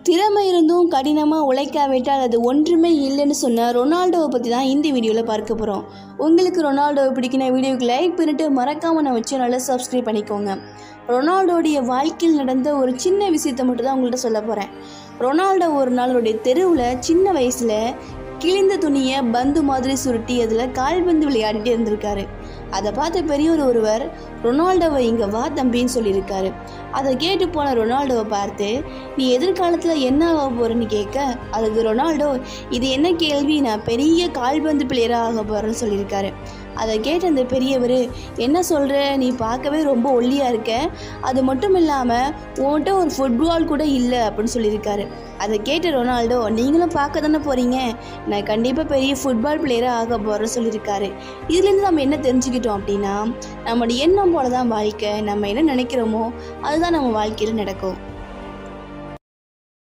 திறமை இருந்தும் கடினமாக உழைக்காவிட்டால் அது ஒன்றுமே இல்லைன்னு சொன்ன ரொனால்டோவை பற்றி தான் இந்த வீடியோவில் பார்க்க போகிறோம். உங்களுக்கு ரொனால்டோவை பிடிக்கிற வீடியோக்கு லைக் பண்ணிட்டு மறக்காமல் நான் வச்சு நல்லா சப்ஸ்கிரைப் பண்ணிக்கோங்க. ரொனால்டோடைய வாழ்க்கையில் நடந்த ஒரு சின்ன விஷயத்தை மட்டும் தான் உங்கள்கிட்ட சொல்ல போகிறேன். ரொனால்டோ ஒரு நாளுடைய தெருவில் சின்ன வயசில் கிழிந்த துணியை பந்து மாதிரி சுருட்டி அதில் கால்பந்து விளையாடிட்டு இருந்திருக்காரு. அதை பார்த்த பெரியவர் ஒருவர் ரொனால்டோவை இங்கே வா தம்பின்னு சொல்லியிருக்காரு. அதை கேட்டு போன ரொனால்டோவை பார்த்து, நீ எதிர்காலத்தில் என்ன ஆக போகிறேன்னு கேட்க, அதுக்கு ரொனால்டோ, இது என்ன கேள்வி, நான் பெரிய கால்பந்து பிளேயராக ஆக போகிறேன்னு சொல்லியிருக்காரு. அதை கேட்ட அந்த பெரியவர், என்ன சொல்கிற, நீ பார்க்கவே ரொம்ப ஒல்லியாக இருக்க, அது மட்டும் இல்லாமல் உன்கிட்ட ஒரு ஃபுட்பால் கூட இல்லை அப்படின்னு சொல்லியிருக்காரு. அதை கேட்ட ரொனால்டோ, நீங்களும் பார்க்க தானே போகிறீங்க, நான் கண்டிப்பாக பெரிய ஃபுட்பால் பிளேயராக ஆக போகிறேன்னு சொல்லியிருக்காரு. இதுலேருந்து நம்ம என்ன தெரிஞ்சுக்கிட்டோம் அப்படின்னா, நம்மளுடைய எண்ணம் போல தான் வாழ்க்கை, நம்ம என்ன நினைக்கிறோமோ அதுதான் நம்ம வாழ்க்கையில் நடக்கும்.